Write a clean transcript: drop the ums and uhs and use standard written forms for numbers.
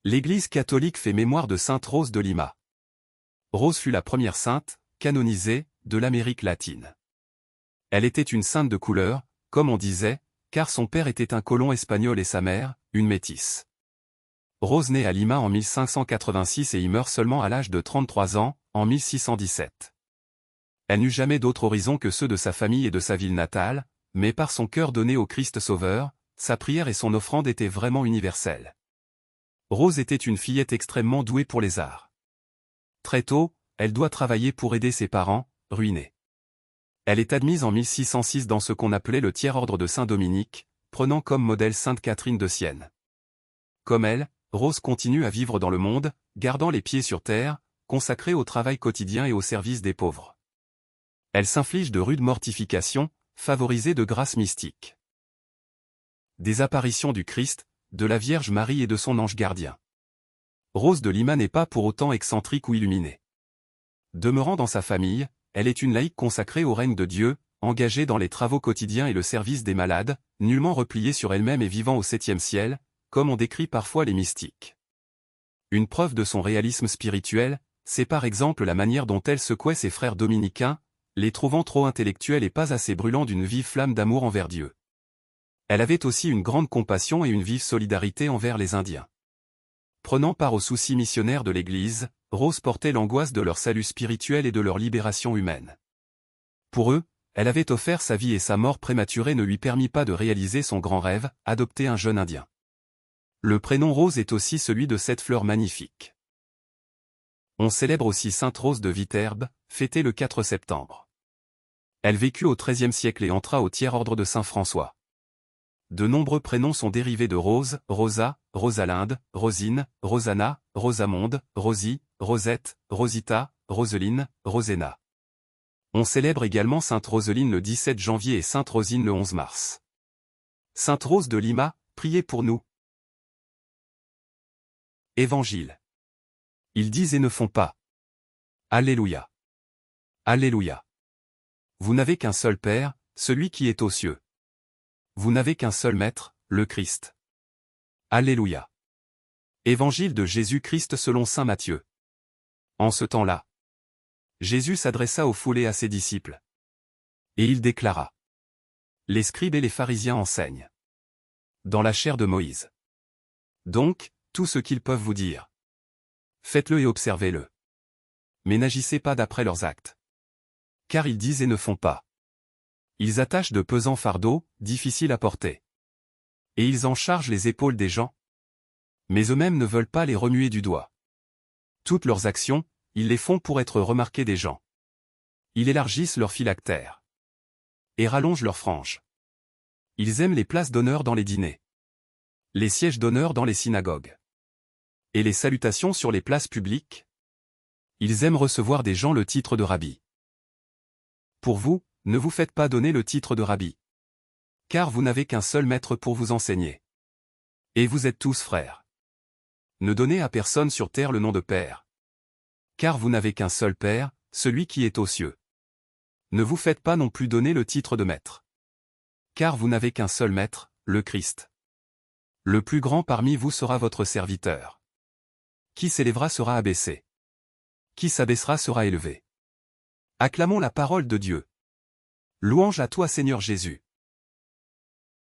L'Église catholique fait mémoire de sainte Rose de Lima. Rose fut la première sainte, canonisée, de l'Amérique latine. Elle était une sainte de couleur, comme on disait, car son père était un colon espagnol et sa mère, une métisse. Rose naît à Lima en 1586 et y meurt seulement à l'âge de 33 ans, en 1617. Elle n'eut jamais d'autre horizon que ceux de sa famille et de sa ville natale, mais par son cœur donné au Christ Sauveur, sa prière et son offrande étaient vraiment universelles. Rose était une fillette extrêmement douée pour les arts. Très tôt, elle doit travailler pour aider ses parents, ruinés. Elle est admise en 1606 dans ce qu'on appelait le tiers-ordre de Saint-Dominique, prenant comme modèle Sainte Catherine de Sienne. Comme elle, Rose continue à vivre dans le monde, gardant les pieds sur terre, consacrée au travail quotidien et au service des pauvres. Elle s'inflige de rudes mortifications, favorisée de grâces mystiques. Des apparitions du Christ, de la Vierge Marie et de son ange gardien. Rose de Lima n'est pas pour autant excentrique ou illuminée. Demeurant dans sa famille, elle est une laïque consacrée au règne de Dieu, engagée dans les travaux quotidiens et le service des malades, nullement repliée sur elle-même et vivant au 7e ciel, comme on décrit parfois les mystiques. Une preuve de son réalisme spirituel, c'est par exemple la manière dont elle secouait ses frères dominicains, les trouvant trop intellectuels et pas assez brûlants d'une vive flamme d'amour envers Dieu. Elle avait aussi une grande compassion et une vive solidarité envers les Indiens. Prenant part aux soucis missionnaires de l'Église, Rose portait l'angoisse de leur salut spirituel et de leur libération humaine. Pour eux, elle avait offert sa vie et sa mort prématurée ne lui permit pas de réaliser son grand rêve, adopter un jeune Indien. Le prénom Rose est aussi celui de cette fleur magnifique. On célèbre aussi Sainte Rose de Viterbe, fêtée le 4 septembre. Elle vécut au XIIIe siècle et entra au tiers-ordre de Saint François. De nombreux prénoms sont dérivés de Rose, Rosa, Rosalinde, Rosine, Rosanna, Rosamonde, Rosie, Rosette, Rosita, Roseline, Rosena. On célèbre également Sainte Roseline le 17 janvier et Sainte Rosine le 11 mars. Sainte Rose de Lima, priez pour nous. Évangile. Ils disent et ne font pas. Alléluia. Alléluia. Vous n'avez qu'un seul Père, celui qui est aux cieux. Vous n'avez qu'un seul Maître, le Christ. Alléluia. Évangile de Jésus-Christ selon saint Matthieu. En ce temps-là, Jésus s'adressa aux foules et à ses disciples. Et il déclara. Les scribes et les pharisiens enseignent. Dans la chair de Moïse. Donc, tout ce qu'ils peuvent vous dire. Faites-le et observez-le. Mais n'agissez pas d'après leurs actes. Car ils disent et ne font pas. Ils attachent de pesants fardeaux, difficiles à porter. Et ils en chargent les épaules des gens. Mais eux-mêmes ne veulent pas les remuer du doigt. Toutes leurs actions, ils les font pour être remarqués des gens. Ils élargissent leurs phylactères. Et rallongent leurs franges. Ils aiment les places d'honneur dans les dîners. Les sièges d'honneur dans les synagogues. Et les salutations sur les places publiques. Ils aiment recevoir des gens le titre de rabbi. Pour vous, ne vous faites pas donner le titre de rabbi. Car vous n'avez qu'un seul maître pour vous enseigner. Et vous êtes tous frères. Ne donnez à personne sur terre le nom de Père. Car vous n'avez qu'un seul Père, celui qui est aux cieux. Ne vous faites pas non plus donner le titre de Maître. Car vous n'avez qu'un seul Maître, le Christ. Le plus grand parmi vous sera votre serviteur. Qui s'élèvera sera abaissé. Qui s'abaissera sera élevé. Acclamons la parole de Dieu. Louange à toi Seigneur Jésus.